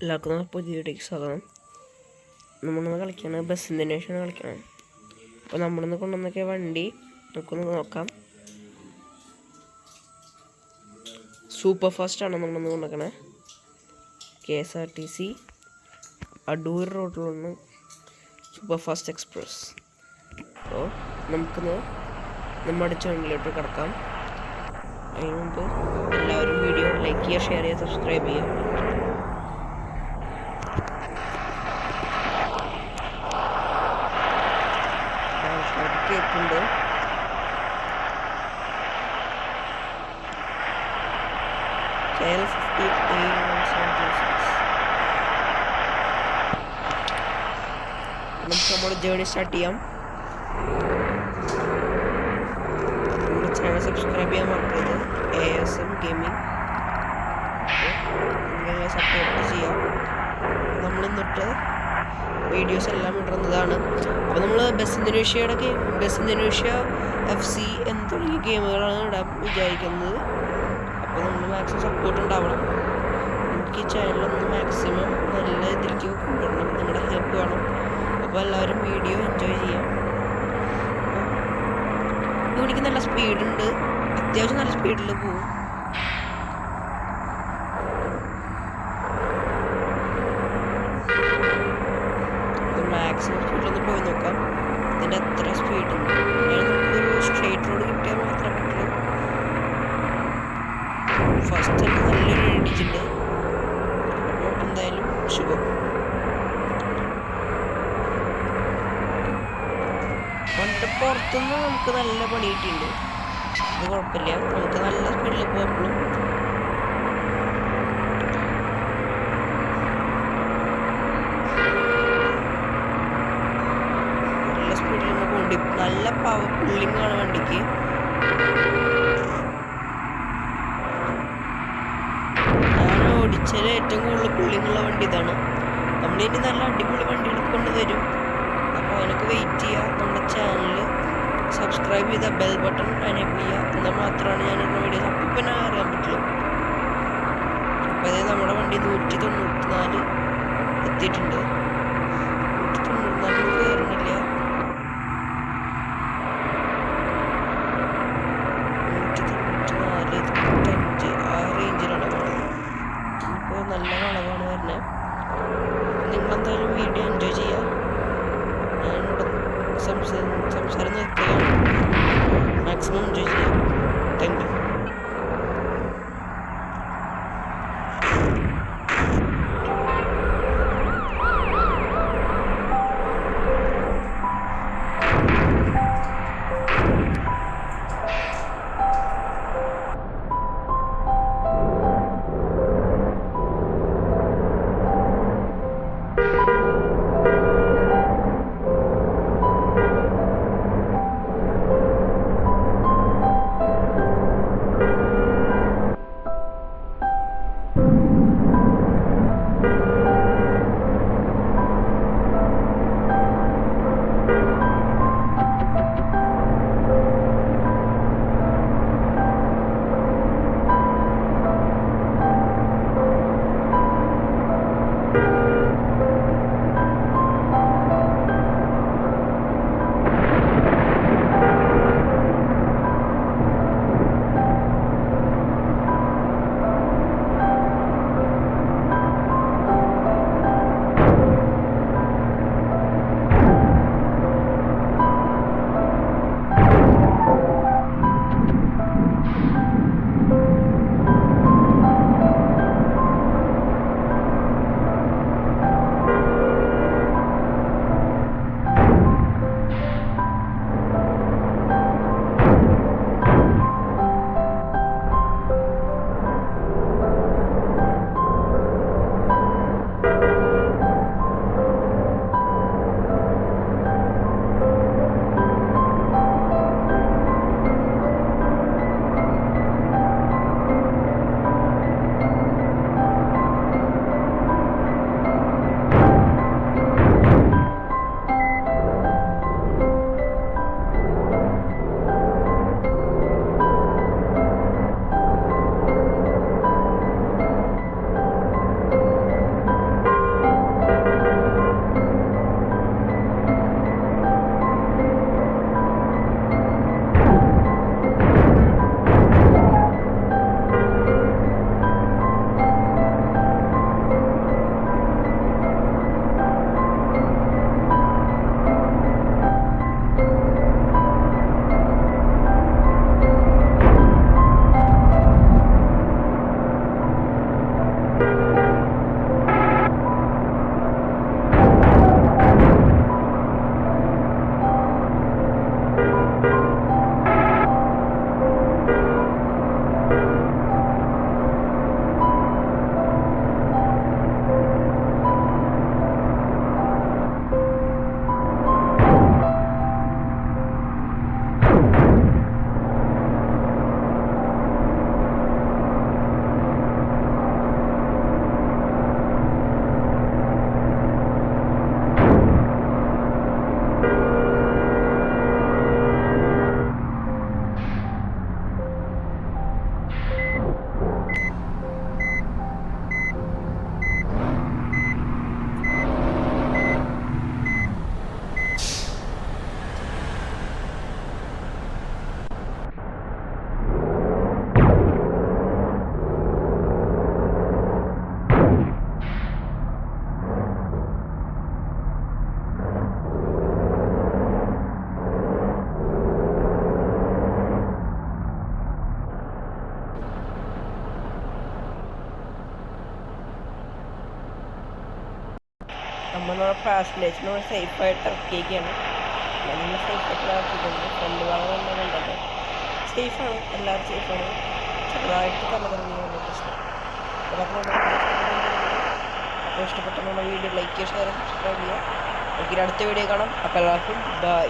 എല്ലാവർക്കും പുതിയ വീഡിയോയ്ക്ക് സ്വാഗതം. നമ്മളിന്ന് കളിക്കുകയാണ് ബസ്സിൻ്റെ അന്വേഷണം കളിക്കണം. അപ്പോൾ നമ്മളിന്ന് കൊണ്ടുവന്നൊക്കെ വണ്ടി നമുക്കൊന്ന് നോക്കാം. സൂപ്പർ ഫാസ്റ്റാണ് നമ്മളിന്ന് കൊണ്ടുവയ്ക്കണേ. KSRTC അടൂർ റോഡിലൊന്ന് സൂപ്പർ ഫാസ്റ്റ് എക്സ്പ്രസ്. അപ്പോൾ നമുക്കിന്ന് നമ്മുടെ ചാനലിലോട്ട് കിടക്കാം. അതിന് മുമ്പ് എല്ലാവരും വീഡിയോ ലൈക്ക് ചെയ്യുക, ഷെയർ ചെയ്യുക, സബ്സ്ക്രൈബ് ചെയ്യുക. കേൾക്കുന്നുണ്ട്. നമുക്ക് നമ്മുടെ ജേർണി സ്റ്റാർട്ട് ചെയ്യാം. നമ്മുടെ ചാനൽ സബ്സ്ക്രൈബ് ചെയ്യാൻ മറക്കരുത്. ASM ഗെയിമിംഗ് നിങ്ങളെ സപ്പോർട്ട് ചെയ്യാം. നമ്മളിന്നിട്ട് വീഡിയോസ് എല്ലാം ഇടുന്നതാണ്. അപ്പോൾ നമ്മൾ ബസ് ഇന്തോനേഷ്യ FC എന്ന് തുടങ്ങിയ ഗെയിമുകളാണ് ഇടാൻ വിചാരിക്കുന്നത്. അപ്പോൾ നമ്മൾ മാക്സിമം സപ്പോർട്ട് ഉണ്ടാവണം. എനിക്ക് ഈ ചാനലൊന്ന് മാക്സിമം നല്ല ഇതിലേക്ക് കൊണ്ടുവരണം. നിങ്ങളുടെ ഹെൽപ്പ് വേണം. അപ്പോൾ എല്ലാവരും വീഡിയോ എൻജോയ് ചെയ്യാം. ഈ വണ്ടിക്ക് നല്ല സ്പീഡുണ്ട്, അത്യാവശ്യം നല്ല സ്പീഡിൽ പോകും. മാക്സിമം സ്പീഡിലൊന്ന് പോയി നോക്കാം ഇതിൻ്റെ എത്ര സ്പീഡുണ്ട്. നമുക്കൊരു സ്ട്രെയിറ്റ് റോഡ് കിട്ടിയാൽ മാത്രമേ പറ്റുള്ളൂ. ഫസ്റ്റ് തന്നെ നല്ലൊരു ഇടിച്ചിട്ടുണ്ട്. അപ്പോൾ എന്തായാലും ശുഭം. വണ്ടിയുടെ പുറത്തുനിന്ന് നമുക്ക് നല്ല പണി കിട്ടിയിട്ടുണ്ട്. അത് കുഴപ്പമില്ല, നമുക്ക് നല്ല സ്പീഡിൽ പോയപ്പോഴും നല്ല പവർ പുള്ളിങ്ങാണ് വണ്ടിക്ക്. ഞാൻ ഓടിച്ചതിൽ ഏറ്റവും കൂടുതൽ പുള്ളിങ്ങുള്ള വണ്ടി ഇതാണ്. നമ്മളിനി നല്ല അടിപൊളി വണ്ടികൾ കൊണ്ടുവരും. അപ്പോൾ അതിനൊക്കെ വെയിറ്റ് ചെയ്യുക. നമ്മുടെ ചാനൽ സബ്സ്ക്രൈബ് ചെയ്ത ബെൽ ബട്ടൺ എനേബിൾ ചെയ്യുക. എന്നാൽ മാത്രമാണ് ഞാനിടുന്ന വീഡിയോസ് അപ്പം തന്നെ അറിയാൻ പറ്റുള്ളൂ. അപ്പോൾ അതായത് നമ്മുടെ വണ്ടി 194 എത്തിയിട്ടുണ്ട്. 194 കയറുന്നില്ല. 195 ആ റേഞ്ചിലാണ് പോകുന്നത്. ഇപ്പോൾ നല്ല വളവാണ് വരുന്നത്. നിങ്ങളെന്തായാലും വീഡിയോ എൻജോയ് ചെയ്യുക. ഞാനിവിടെ സംസാരം നിർത്തുകയാണ്. മാക്സിമം എൻജോയ് ചെയ്യാം. Thank you. നമ്മുടെ പാസഞ്ചേഴ്സ് നമ്മൾ സേഫായിട്ട് ഇറക്കിയൊക്കെയാണ്. നല്ല സേഫായിട്ട് ഇറക്കിയിട്ടുണ്ട്. ഫ്രണ്ട് ഭാഗം കണ്ടത് സേഫാണ്, എല്ലാവരും സേഫാണ്. ചെറുതായിട്ട് കലകറങ്ങിയാണ് പ്രശ്നം. അപ്പോൾ ഇഷ്ടപ്പെട്ട നമ്മുടെ വീഡിയോ ലൈക്ക് ചെയ്യുക, ഷെയർ സബ്സ്ക്രൈബ് ചെയ്യുക. നമുക്ക് അടുത്ത വീഡിയോ കാണാം. അപ്പോൾ എല്ലാവർക്കും ബൈ.